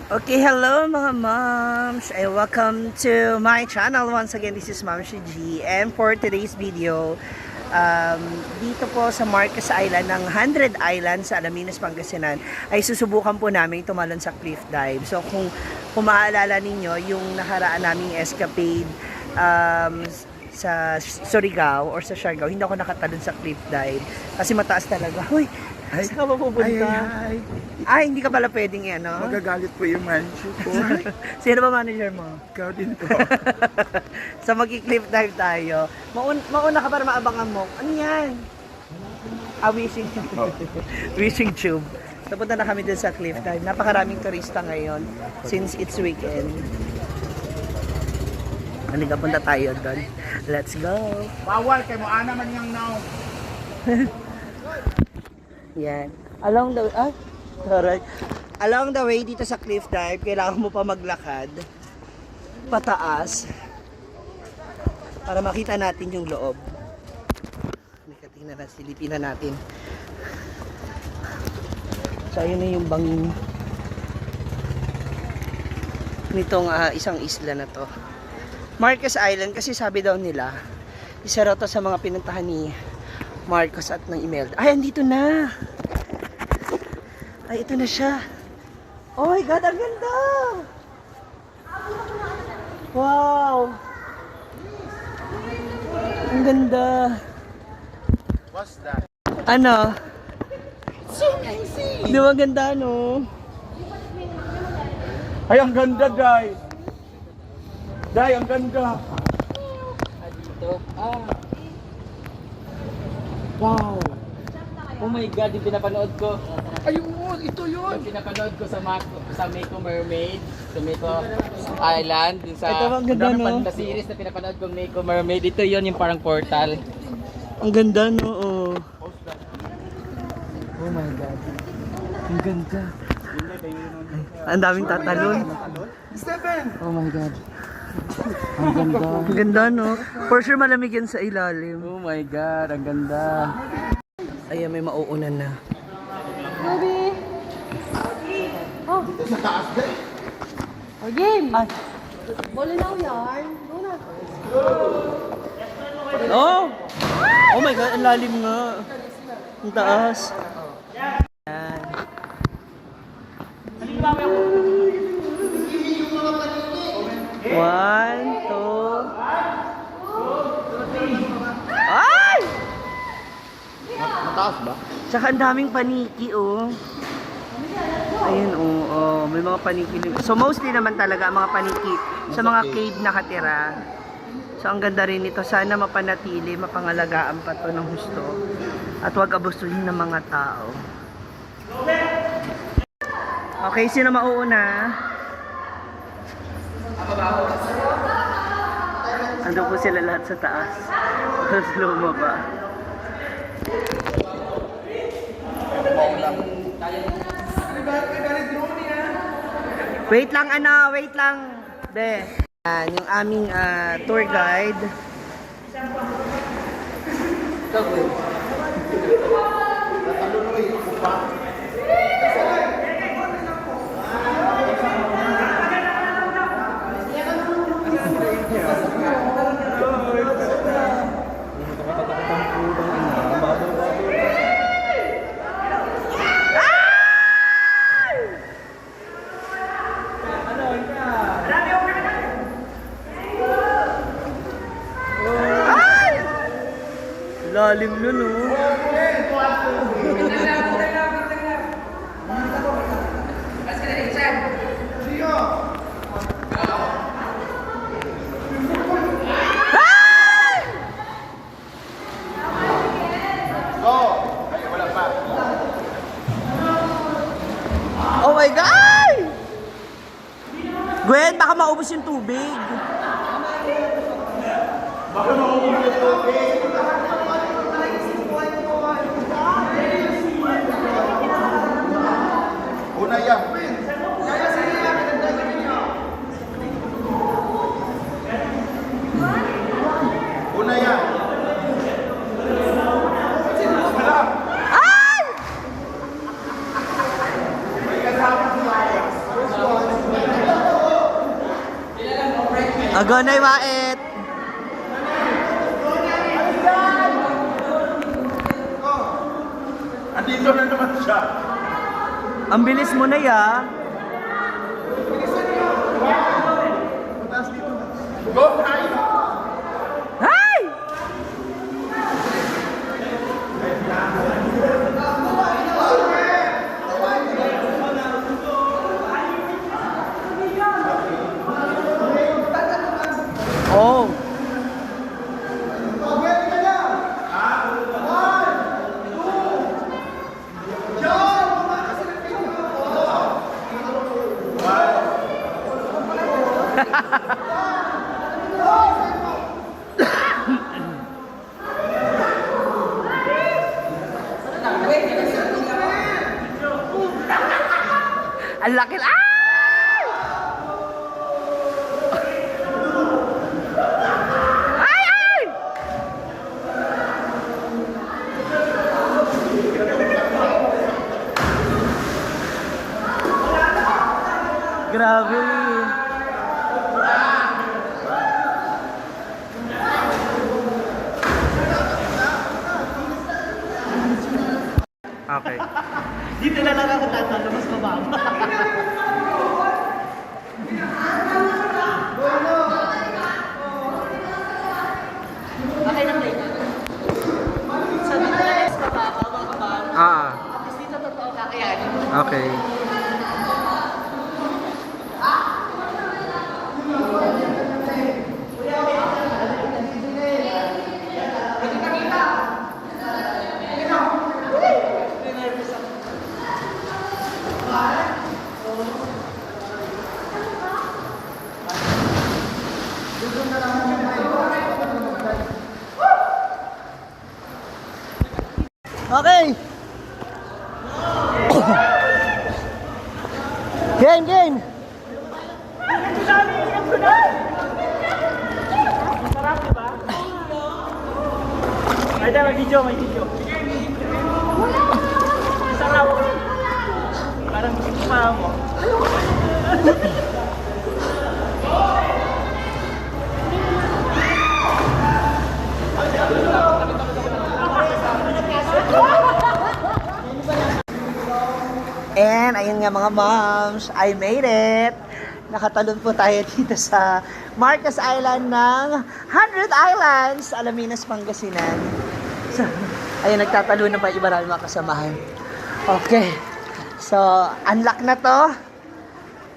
Okay, hello mga moms, and welcome to my channel. Once again, this is Ma'am G. And for today's video, dito po sa Marcos Island ng 100 Island sa Alaminos, Pangasinan, ay susubukan po namin tumalon sa cliff dive. So kung maaalala ninyo, yung nakaraan naming escapade sa Surigao or sa Siargao, hindi ako nakatalon sa cliff dive kasi mataas talaga. Hoy, saan ka ba pupunta? Ay, hindi ka pala pwedeng yan, no? Magagalit po yung manager ko. Sino ba manager mo? Ikaw din po. So mag-cliff dive tayo. Mauna ka para maabangan mo. Ano yan? Wishing wishing tube. So punta na kami dun sa cliff dive. Napakaraming turista ngayon since it's weekend. Halika, punta tayo doon. Let's go! Bawal kay mo ana man yang now. Yan. Along the way dito sa cliff dive, kailangan mo pa maglakad pataas para makita natin yung loob. Tingnan na, silipin na natin. So ayun na yung bangin nitong isang isla na to. Marcos Island, kasi sabi daw nila isa raw to sa mga pinuntahan ni Marcos at ng Imelda. Ay, andito na! Ay, ito na siya. Oh my God, ang ganda! Wow! Ang ganda! What's that? Ano? So easy. Di ba ganda, no? Ay, ang ganda, Day. Day, ang ganda. Dito. Wow. Oh my God, yung pinapanood ko. Ayun, ito yun. Yung pinapanood ko sa Mako Mermaid, sa Mako Island, yung sa Ito ang ganda, no? sa series na pinapanood ko Mako Mermaid. Ito yun yung parang portal. Ang ganda, no? Oh. Oh my God. Ang ganda. Ang daming tatalon. Stephen! Oh my God. Ang ganda. Ang ganda, no? For sure malamig yan sa ilalim. Oh my God, ang ganda. Ayan, may mauunan na. Baby! Oh! Oh, game! Ay. Bolinaw yarn. Muna. Oh! Oh my God, ang lalim nga. Ang taas. Ayan. One, two. Ay! Mataas ba? Tsaka ang daming paniki, oh. Ayun, oh. May mga paniki. So, mostly naman talaga ang mga paniki sa mga cave nakatira. So, ang ganda rin ito. Sana mapanatili, mapangalagaan pa to ng husto. At huwag abusuhin ng mga tao. Okay, sino mauuna? Ando po sila lahat sa taas. Tapos lumaba. Wait lang, wait lang. Be. Yan, yung aming tour guide. Lalim nun, oh. Oh my God! Gwen, baka maubos yung tubig. Baka maubos yung tubig. Una yan. Una yan. Ay! May kasama si Alex. First one. Agonay Mait! Andito na naman siya. Ang bilis mo na ya. Go, hi! Hi! Oh. Ang laki. Ay! Ay! Ay! Grabe. Okay. Dito na lang ako tatalo, mas mababa. Okay na play. Sa dito na mas mababa. Ah, At least dito totoo kakayanin. okay. Okay. Game, game. Ay, may video, may video. Sarap. Parang pa mo. And ayun nga mga moms, I made it. Nakatalon po tayo dito sa Marcos Island ng 100 Islands, Alaminos, Pangasinan. So, ayun, nagtatalo na pa iba namin mga kasamahan. Okay. So, unlock na to.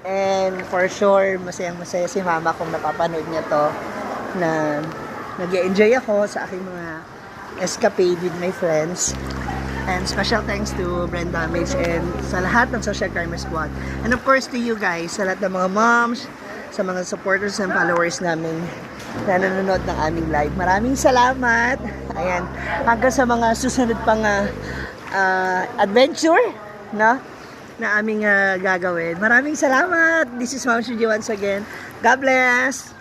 And for sure, masaya-masaya si mama kung napapanood niya to na nag-enjoy ako sa aking mga escapade with my friends. And special thanks to Brenda Mage and sa lahat ng Social Karma Squad. And of course to you guys, sa lahat ng mga moms, sa mga supporters and followers namin na nanonood ng aming live. Maraming salamat. Ayan, hanggang sa mga susunod pang adventure, no? Na aming gagawin. Maraming salamat. This is Ma'am Shuji once again. God bless.